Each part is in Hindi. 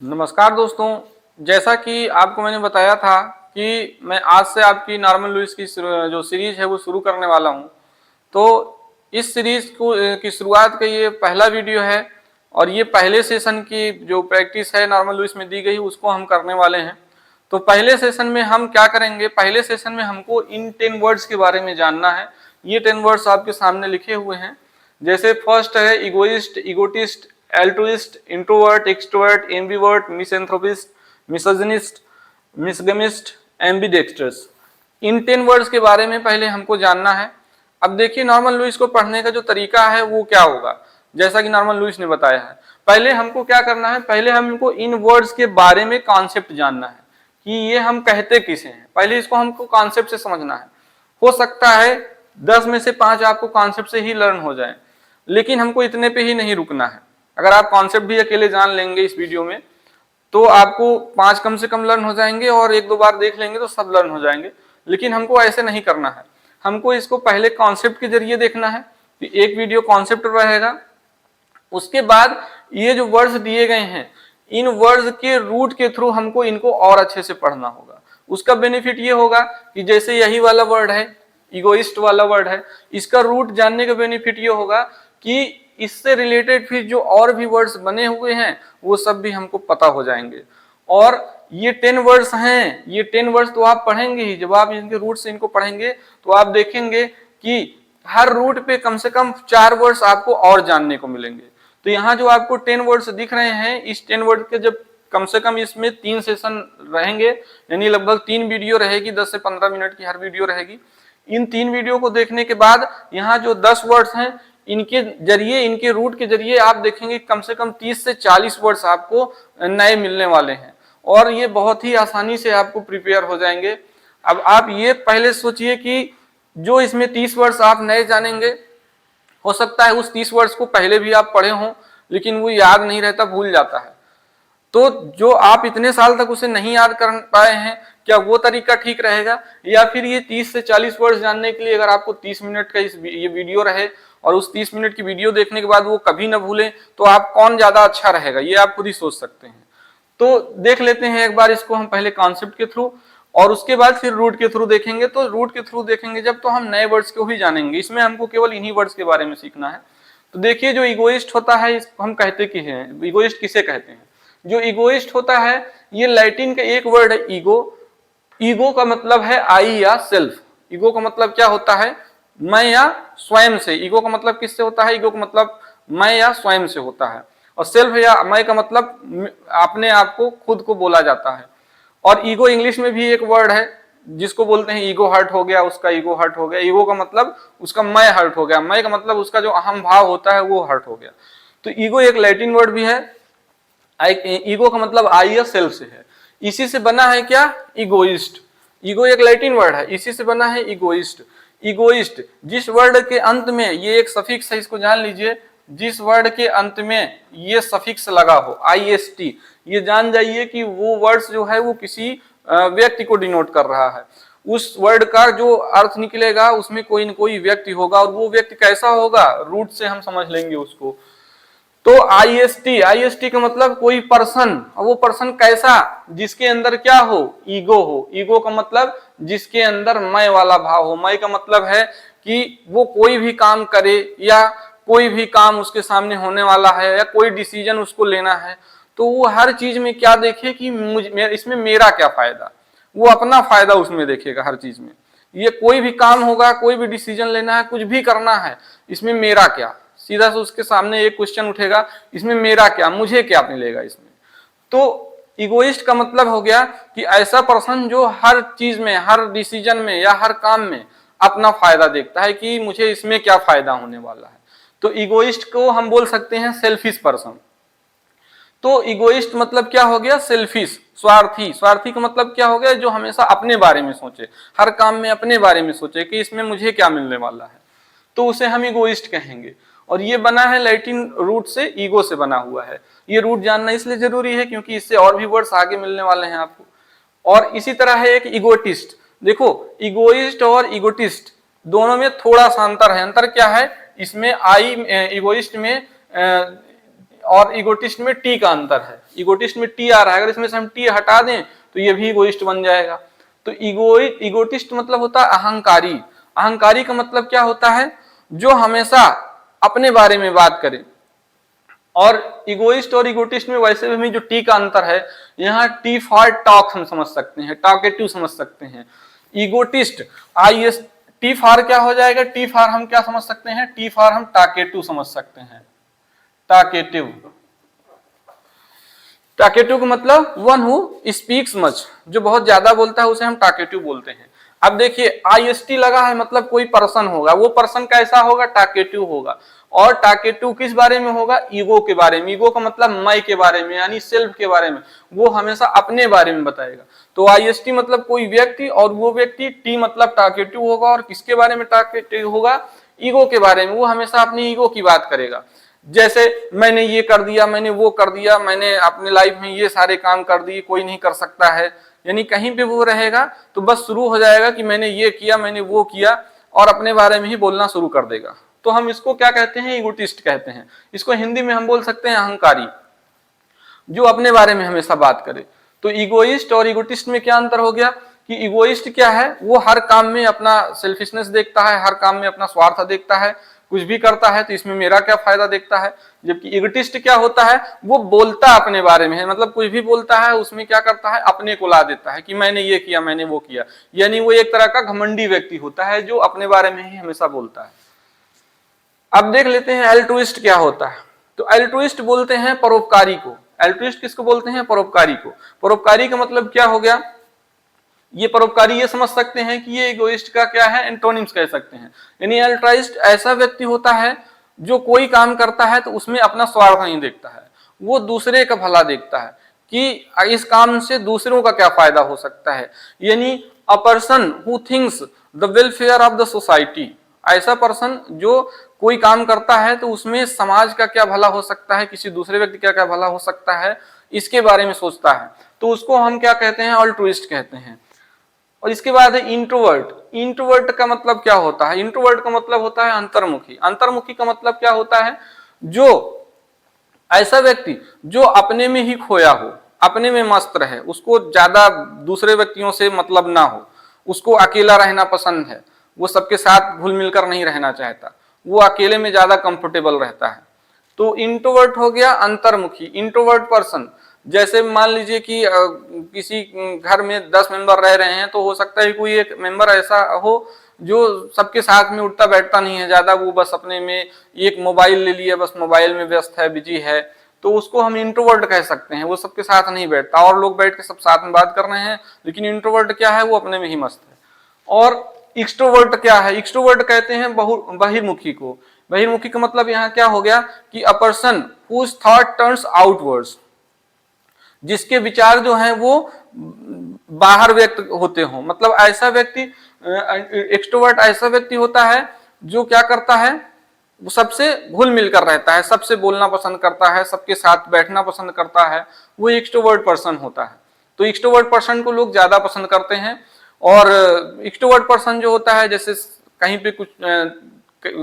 नमस्कार दोस्तों, जैसा कि आपको मैंने बताया था कि मैं आज से आपकी नॉर्मन लुईस की जो सीरीज है वो शुरू करने वाला हूं। तो इस सीरीज की शुरुआत का ये पहला वीडियो है और ये पहले सेशन की जो प्रैक्टिस है नॉर्मन लुईस में दी गई उसको हम करने वाले हैं। तो पहले सेशन में हम क्या करेंगे, पहले सेशन में हमको इन 10 वर्ड्स के बारे में जानना है। ये 10 वर्ड्स आपके सामने लिखे हुए हैं। जैसे फर्स्ट है egoist, egotist, altruist, introvert, extrovert, ambivert, misanthropist, misogynist, misogamist, ambidextrous. इन 10 वर्ड्स के बारे में पहले हमको जानना है। अब देखिए नॉर्मन लुईस को पढ़ने का जो तरीका है वो क्या होगा, जैसा कि नॉर्मन लुईस ने बताया है। पहले हमको क्या करना है, पहले हमको इन वर्ड्स के बारे में कॉन्सेप्ट जानना है कि ये हम कहते किसे हैं। पहले इसको हमको कॉन्सेप्ट से समझना है। हो सकता है 10 में से 5 आपको कॉन्सेप्ट से ही लर्न हो जाए, लेकिन हमको इतने पे ही नहीं रुकना है। अगर आप कॉन्सेप्ट भी अकेले जान लेंगे इस वीडियो में तो आपको 5 कम से कम लर्न हो जाएंगे और 1-2 बार देख लेंगे तो सब लर्न हो जाएंगे। लेकिन हमको ऐसे नहीं करना है, हमको इसको पहले कॉन्सेप्ट के जरिए देखना है। एक वीडियो कॉन्सेप्ट रहेगा, उसके बाद ये जो वर्ड्स दिए गए हैं इन वर्ड्स के रूट के थ्रू हमको इनको और अच्छे से पढ़ना होगा। उसका बेनिफिट ये होगा कि जैसे यही वाला वर्ड है, इगोइस्ट वाला वर्ड है, इसका रूट जानने का बेनिफिट ये होगा कि इससे रिलेटेड फिर जो और भी वर्ड्स बने हुए हैं वो सब भी हमको पता हो जाएंगे। और ये 10 वर्ड्स हैं, ये 10 वर्ड्स तो आप पढ़ेंगे ही। जब आप इनके रूट से इनको पढ़ेंगे तो आप देखेंगे कि हर रूट पे कम से कम 4 वर्ड्स आपको और जानने को मिलेंगे। तो यहाँ जो आपको 10 वर्ड्स दिख रहे हैं, इस 10 वर्ड के जब कम से कम इसमें 3 सेशन रहेंगे, यानी लगभग 3 वीडियो रहेगी, 10 से 15 मिनट की हर वीडियो रहेगी। इन 3 वीडियो को देखने के बाद यहाँ जो 10 वर्ड्स हैं इनके जरिए, इनके रूट के जरिए आप देखेंगे कम से कम 30 से 40 वर्ड्स आपको नए मिलने वाले हैं और ये बहुत ही आसानी से आपको प्रिपेयर हो जाएंगे। अब आप ये पहले सोचिए कि जो इसमें 30 वर्ड्स आप नए जानेंगे, हो सकता है उस 30 वर्ड्स को पहले भी आप पढ़े हों लेकिन वो याद नहीं रहता, भूल जाता है। तो जो आप इतने साल तक उसे नहीं याद कर पाए हैं, क्या वो तरीका ठीक रहेगा, या फिर ये 30 से 40 वर्ड्स जानने के लिए अगर आपको 30 मिनट का ये वीडियो रहे और उस 30 मिनट की वीडियो देखने के बाद वो कभी ना भूलें, तो आप कौन ज्यादा अच्छा रहेगा, ये आप खुद ही सोच सकते हैं। तो देख लेते हैं एक बार इसको हम पहले कॉन्सेप्ट के थ्रू और उसके बाद फिर रूट के थ्रू देखेंगे। तो रूट के थ्रू देखेंगे जब तो हम नए वर्ड्स को ही जानेंगे, इसमें हमको केवल इन्हीं वर्ड्स के बारे में सीखना है। तो देखिए जो इगोइस्ट होता है इसको हम कहते कि हैं, इगोइस्ट किसे कहते हैं। जो इगोइस्ट होता है ये लैटिन का एक वर्ड है ईगो। ईगो का मतलब है आई या सेल्फ। ईगो का मतलब क्या होता है, मैं या स्वयं से। ईगो का मतलब किससे होता है, ईगो का मतलब मैं या स्वयं से होता है। और सेल्फ या मैं का मतलब अपने आप को, खुद को बोला जाता है। और ईगो इंग्लिश में भी एक वर्ड है जिसको बोलते हैं ईगो हर्ट हो गया, उसका ईगो हर्ट हो गया। ईगो का मतलब उसका मैं हर्ट हो गया, मैं का मतलब उसका जो अहम भाव होता है वो हर्ट हो गया। तो ईगो एक लैटिन वर्ड भी है। ईगो का मतलब आई या सेल्फ से है। इसी से बना है क्या, इगोइस्ट। ईगो एक लैटिन वर्ड है, इसी से बना है इगोइस्ट। इगोइस्ट जिस वर्ड के अंत में ये एक सफिक्स है, इसको जान लीजिए, जिस वर्ड के अंत में ये सफिक्स लगा हो IST, ये जान जाइए कि वो वर्ड्स जो है वो किसी व्यक्ति को डिनोट कर रहा है। उस वर्ड का जो अर्थ निकलेगा उसमें कोई न कोई व्यक्ति होगा और वो व्यक्ति कैसा होगा, रूट से हम समझ लेंगे उसको। तो IST का मतलब कोई पर्सन, और वो पर्सन कैसा, जिसके अंदर क्या हो, ईगो हो। ईगो का मतलब जिसके अंदर मैं वाला भाव हो। मैं का मतलब है कि वो कोई भी काम करे या कोई भी काम उसके सामने होने वाला है या कोई डिसीजन उसको लेना है तो वो हर चीज में क्या देखे कि इसमें मेरा क्या फायदा, वो अपना फायदा उसमें देखेगा हर चीज में। ये कोई भी काम होगा, कोई भी डिसीजन लेना है, कुछ भी करना है, इसमें मेरा क्या, सीधा से उसके सामने एक क्वेश्चन उठेगा, इसमें मेरा क्या, मुझे क्या मिलेगा इसमें। तो इगोइस्ट का मतलब हो गया कि ऐसा पर्सन जो हर चीज में, हर डिसीजन में या हर काम में अपना फायदा देखता है कि मुझे इसमें क्या फायदा होने वाला है। तो इगोइस्ट को हम बोल सकते हैं सेल्फिश पर्सन। तो इगोइस्ट मतलब क्या हो गया, सेल्फिश, स्वार्थी। स्वार्थी का मतलब क्या हो गया, जो हमेशा अपने बारे में सोचे, हर काम में अपने बारे में सोचे कि इसमें मुझे क्या मिलने वाला है, तो उसे हम इगोइस्ट कहेंगे। और ये बना है लैटिन रूट से, ईगो से बना हुआ है। ये रूट जानना इसलिए जरूरी है क्योंकि इससे और भी वर्ड्स आगे मिलने वाले हैं आपको। और इसी तरह है एक इगोटिस्ट। देखो इगोइस्ट और इगोटिस्ट दोनों में थोड़ा सा अंतर है। अंतर क्या है, इसमें आई इगोइस्ट में और ईगोटिस्ट में टी का अंतर है। ईगोटिस्ट में टी आ रहा है, अगर इसमें से हम टी हटा दें तो ये भी ईगोइस्ट बन जाएगा। तो ईगोटिस्ट मतलब होता है अहंकारी। अहंकारी का मतलब क्या होता है, जो हमेशा अपने बारे में बात करे। और इगोइस्ट और इगोटिस्ट में वैसे भी जो टी का अंतर है, यहाँ टी फॉर टॉक हम समझ सकते हैं, टॉकेटिव समझ सकते हैं। इगोटिस्ट IS टी फॉर क्या हो जाएगा, टी फॉर हम क्या समझ सकते हैं, टी फॉर हम टॉकेटिव समझ सकते हैं। टॉकेटिव, टॉकेटिव का मतलब वन हु स्पीक्स मच, जो बहुत ज्यादा बोलता है उसे हम टॉकेटिव बोलते हैं। अब देखिए IST लगा है, मतलब कोई पर्सन होगा, वो पर्सन कैसा होगा, टॉकेटिव होगा। और टॉकेटिव किस बारे में होगा, ईगो के बारे में। ईगो का मतलब मैं के बारे में, यानी सेल्फ के बारे में, वो हमेशा अपने बारे में बताएगा। तो IST मतलब कोई व्यक्ति, और वो व्यक्ति टी मतलब टॉकेटिव होगा, और किसके बारे में टॉकेटिव होगा, ईगो के बारे में। वो हमेशा अपनी ईगो की बात करेगा, जैसे मैंने ये कर दिया, मैंने वो कर दिया, मैंने अपने लाइफ में ये सारे काम कर दिए, कोई नहीं कर सकता है। यानी कहीं पे वो रहेगा तो बस शुरू हो जाएगा कि मैंने ये किया, मैंने वो किया, और अपने बारे में ही बोलना शुरू कर देगा। तो हम इसको क्या कहते हैं, ईगोटिस्ट कहते हैं। इसको हिंदी में हम बोल सकते हैं अहंकारी, जो अपने बारे में हमेशा बात करे। तो ईगोइस्ट और ईगोटिस्ट में क्या अंतर हो गया कि ईगोइस्ट क्या है, वो हर काम में अपना सेल्फिशनेस देखता है, हर काम में अपना स्वार्थ देखता है, कुछ भी करता है तो इसमें मेरा क्या फायदा देखता है। जबकि ईगोटिस्ट क्या होता है, वो बोलता अपने बारे में है, मतलब कुछ भी बोलता है उसमें क्या करता है, अपने को ला देता है कि मैंने ये किया, मैंने वो किया। यानी वो एक तरह का घमंडी व्यक्ति होता है, जो अपने बारे में ही हमेशा बोलता है। अब देख लेते हैं एल्ट्रुइस्ट क्या होता है। तो एल्ट्रुइस्ट बोलते हैं परोपकारी को। एल्ट्रुइस्ट किसको बोलते हैं, परोपकारी को। परोपकारी का मतलब क्या हो गया, ये परोपकारी ये समझ सकते हैं कि ये इगोइस्ट का क्या है, एंटोनिम्स कह सकते हैं। यानी एल्ट्राइस्ट ऐसा व्यक्ति होता है जो कोई काम करता है तो उसमें अपना स्वार्थ नहीं देखता है, वो दूसरे का भला देखता है कि इस काम से दूसरों का क्या फायदा हो सकता है। यानी अ person who thinks the welfare of the society, ऐसा पर्सन जो कोई काम करता है तो उसमें समाज का क्या भला हो सकता है, किसी दूसरे व्यक्ति का क्या भला हो सकता है, इसके बारे में सोचता है, तो उसको हम क्या कहते हैं, अल्ट्रुइस्ट कहते हैं। और इसके बाद है इंट्रोवर्ट। इंट्रोवर्ट का मतलब क्या होता है, इंट्रोवर्ट का मतलब होता है अंतर्मुखी। अंतर्मुखी का मतलब क्या होता है, जो ऐसा व्यक्ति जो अपने में ही खोया हो, अपने में मस्त रहे, उसको ज्यादा दूसरे व्यक्तियों से मतलब ना हो, उसको अकेला रहना पसंद है, वो सबके साथ घुल मिलकर नहीं रहना चाहता, वो अकेले में ज्यादा कंफर्टेबल रहता है। तो इंट्रोवर्ट हो गया अंतर्मुखी, इंट्रोवर्ट पर्सन। जैसे मान लीजिए कि किसी घर में 10 मेंबर रह रहे हैं, तो हो सकता है कोई एक मेंबर ऐसा हो जो सबके साथ में उठता बैठता नहीं है ज्यादा, वो बस अपने में एक मोबाइल ले लिया, बस मोबाइल में व्यस्त है, बिजी है, तो उसको हम इंट्रोवर्ट कह सकते हैं। वो सबके साथ नहीं बैठता, और लोग बैठ के सब साथ में बात कर रहे हैं, लेकिन इंट्रोवर्ट क्या है, वो अपने में ही मस्त है। और एक्सट्रोवर्ट क्या है, एक्सट्रोवर्ट कहते हैं बहिर्मुखी को। बहिर्मुखी का मतलब यहाँ क्या हो गया कि a person whose thought turns outwards, जिसके विचार जो हैं वो बाहर व्यक्त होते हो। मतलब ऐसा व्यक्ति, एक्सट्रोवर्ट ऐसा व्यक्ति होता है जो क्या करता है, वो सबसे घुल मिलकर रहता है, सबसे बोलना पसंद करता है, सबके साथ बैठना पसंद करता है, वो एक्सट्रोवर्ट पर्सन होता है। तो एक्सट्रोवर्ट पर्सन को लोग ज्यादा पसंद करते हैं। और एक्सट्रोवर्ट पर्सन जो होता है, जैसे कहीं पे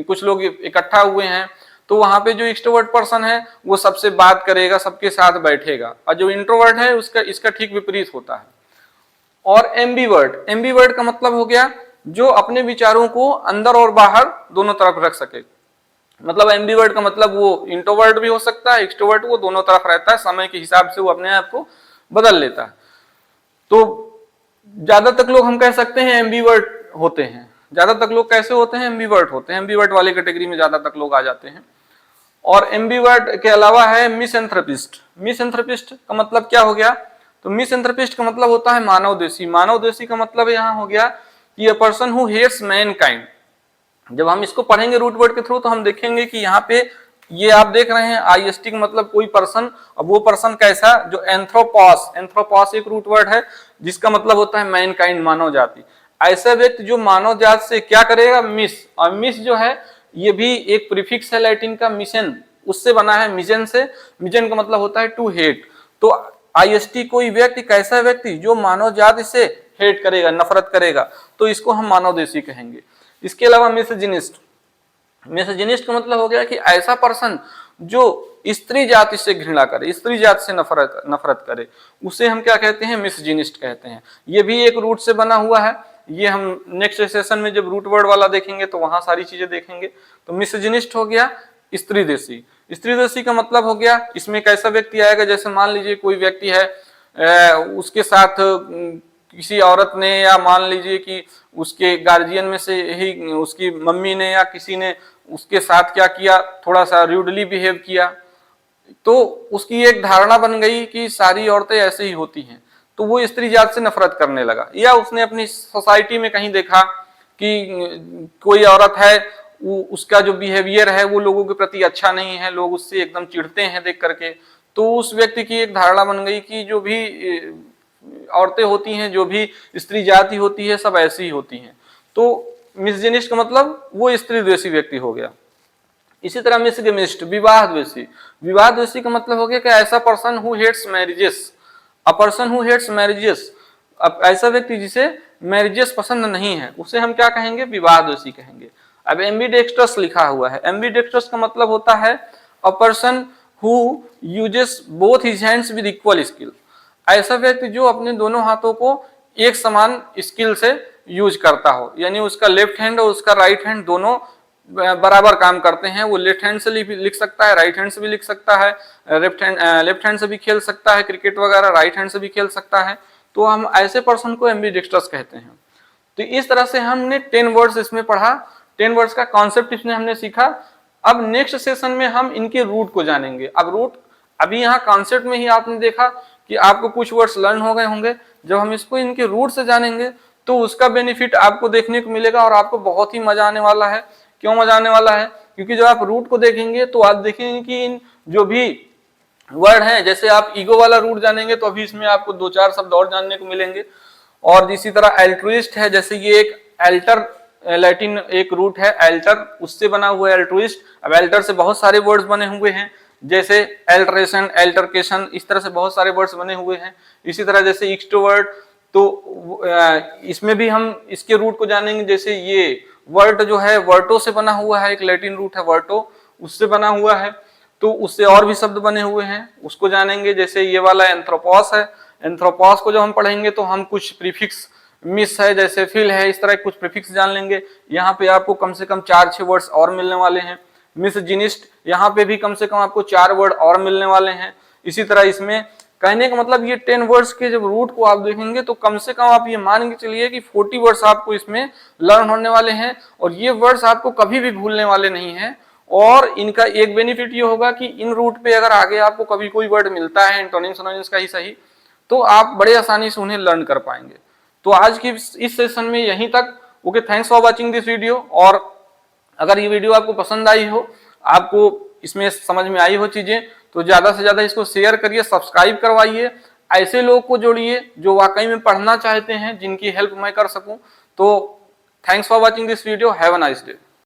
कुछ लोग इकट्ठा हुए हैं, तो वहां पे जो एक्सट्रोवर्ट पर्सन है वो सबसे बात करेगा, सबके साथ बैठेगा, और जो इंट्रोवर्ट है उसका इसका ठीक विपरीत होता है। और एम्बीवर्ट, एम्बीवर्ट का मतलब हो गया जो अपने विचारों को अंदर और बाहर दोनों तरफ रख सके। मतलब एम्बीवर्ट का मतलब वो इंट्रोवर्ट भी हो सकता है, एक्सट्रोवर्ट, वो दोनों तरफ रहता है, समय के हिसाब से वो अपने आप को बदल लेता है। तो ज्यादातर लोग हम कह सकते हैं एम्बीवर्ट होते हैं। ज्यादातर लोग कैसे होते हैं, एम्बीवर्ट होते हैं, एम्बीवर्ट वाले कैटेगरी में ज्यादातर लोग आ जाते हैं। और एम्बीवर्ट के अलावा है मिसएंथ्रोपिस्ट। मिसएंथ्रोपिस्ट का मतलब क्या हो गया, तो मिसएंथ्रोपिस्ट का मतलब होता है मानवद्वेषी। मानवद्वेषी का मतलब यहाँ हो गया कि a person who hates mankind. जब हम इसको पढ़ेंगे रूट वर्ड के थ्रू तो हम देखेंगे कि यहाँ पे ये आप देख रहे हैं IST का मतलब कोई पर्सन, अब वो पर्सन कैसा, जो एंथ्रोपॉस, एंथ्रोपॉस एक रूट वर्ड है जिसका मतलब होता है मैनकाइंड, मानव जाति। ऐसा व्यक्ति जो मानव जाति से क्या करेगा, मिस। और मिस जो है ये भी एक प्रीफिक्स है लैटिन का मिशन, उससे बना है मिजन से। मिजन का मतलब होता है टू हेट। तो IST कोई व्यक्ति, कैसा व्यक्ति जो मानव जाति से हेट करेगा, नफरत करेगा, तो इसको हम मानवद्वेषी कहेंगे। इसके अलावा मिसोजिनिस्ट। मिसोजिनिस्ट का मतलब हो गया कि ऐसा पर्सन जो स्त्री जाति से घृणा करे, स्त्री जाति से नफरत करे, उसे हम क्या कहते हैं, मिसजिनिस्ट कहते हैं। ये भी एक रूट से बना हुआ है। ये हम नेक्स्ट सेशन में जब रूट वर्ड वाला देखेंगे तो वहां सारी चीजें देखेंगे। तो मिसजिनिस्ट हो गया स्त्री देशी। स्त्री देशी का मतलब हो गया, इसमें कैसा व्यक्ति आएगा, जैसे मान लीजिए कोई व्यक्ति है, उसके साथ किसी औरत ने, या मान लीजिए कि उसके गार्जियन में से ही उसकी मम्मी ने या किसी ने उसके साथ क्या किया, थोड़ा सा रूडली बिहेव किया, तो उसकी एक धारणा बन गई कि सारी औरतें ऐसे ही होती हैं, तो वो स्त्री जात से नफरत करने लगा। या उसने अपनी सोसाइटी में कहीं देखा कि कोई औरत है, उसका जो बिहेवियर है वो लोगों के प्रति अच्छा नहीं है, लोग उससे एकदम चिढ़ते हैं देख करके, तो उस व्यक्ति की एक धारणा बन गई कि जो भी औरतें होती हैं, जो भी स्त्री जाति होती है, सब ऐसी ही होती हैं। तो मिसजिनिस्ट का मतलब वो स्त्री द्वेषी व्यक्ति हो गया। इसी तरह मिसगेमिस्ट, विवाह द्वेषी। विवाह द्वेषी का मतलब हो गया कि ऐसा person who hates marriages, a person who hates marriages, अब ऐसा व्यक्ति जिसे मैरिजेस पसंद नहीं है, उसे हम क्या कहेंगे, विवाह द्वेषी कहेंगे। अब एम्बिडेक्स्ट्रस लिखा हुआ है। एम्बिडेक्स्ट्रस का मतलब होता है अ person who uses both his hands with equal skill, ऐसा व्यक्ति जो अपने दोनों हाथों को एक समान स्किल से यूज करता हो, यानी उसका लेफ्ट हैंड और उसका राइट हैंड दोनों बराबर काम करते हैं। वो लेफ्ट हैंड से लिख सकता है, राइट हैंड से भी लिख सकता है, लेफ्ट हैंड से भी खेल सकता है क्रिकेट वगैरह, राइट हैंड से भी खेल सकता है। तो हम ऐसे पर्सन को एम्बिडेक्स्ट्रस कहते हैं। तो इस तरह से हमने 10 वर्ड्स इसमें पढ़ा, 10 वर्ड्स का कॉन्सेप्ट इसमें हमने सीखा। अब नेक्स्ट सेशन में हम इनके रूट को जानेंगे। अब रूट, अभी यहाँ कॉन्सेप्ट में ही आपने देखा कि आपको कुछ वर्ड्स लर्न हो गए होंगे। जब हम इसको इनके रूट से जानेंगे तो उसका बेनिफिट आपको देखने को मिलेगा और आपको बहुत ही मजा आने वाला है। क्यों मजा आने वाला है? क्योंकि जब आप रूट को देखेंगे तो आप देखेंगे कि इन जो भी वर्ड हैं, जैसे आप ईगो वाला रूट जानेंगे तो अभी इसमें आपको 2-4 शब्द और जानने को मिलेंगे। और इसी तरह एल्ट्रुइस्ट है, जैसे ये एक एल्टर लैटिन एक रूट है एल्टर, उससे बना हुआ है एल्ट्रुइस्ट। अब एल्टर से बहुत सारे वर्ड्स बने हुए हैं, जैसे एल्टरेशन, एल्टरकेशन, इस तरह से बहुत सारे वर्ड्स बने हुए हैं। इसी तरह जैसे एक्सट्रोवर्ट, तो इसमें भी हम इसके रूट को जानेंगे। जैसे ये वर्ट जो है वर्टो से बना हुआ है, एक लैटिन रूट है वर्टो, उससे बना हुआ है। तो उससे और भी शब्द बने हुए हैं, उसको जानेंगे। जैसे ये वाला एंथ्रोपोस है, एंथ्रोपोस को जब हम पढ़ेंगे तो हम कुछ प्रीफिक्स, मिस है जैसे फिल है, इस तरह कुछ प्रीफिक्स जान लेंगे। यहाँ पे आपको कम से कम 4-6 वर्ड्स और मिलने वाले हैं। मिसजिनिस्ट, यहाँ पे भी कम से कम आपको 4 वर्ड और मिलने वाले हैं। इसी तरह इसमें कहने का मतलब ये 10 वर्ड्स के जब रूट को आप देखेंगे तो कम से कम आप ये मान के चलिए कि 40 वर्ड्स आपको इसमें लर्न होने वाले हैं। और ये वर्ड्स आपको कभी भी भूलने वाले नहीं हैं। और इनका एक बेनिफिट ये होगा कि इन रूट पे अगर आगे आपको कभी कोई वर्ड मिलता है, एंटोनिम्स सिनोनिम्स का ही सही, तो आप बड़े आसानी से उन्हें लर्न कर पाएंगे। तो आज की इस सेशन में यहीं तक। Okay, thanks for watching this video. और अगर ये वीडियो आपको पसंद आई हो, आपको इसमें समझ में आई हो चीजें, तो ज्यादा से ज्यादा इसको शेयर करिए, सब्सक्राइब करवाइए, ऐसे लोग को जोड़िए जो वाकई में पढ़ना चाहते हैं, जिनकी हेल्प मैं कर सकूं। तो thanks for watching this video, have a nice day.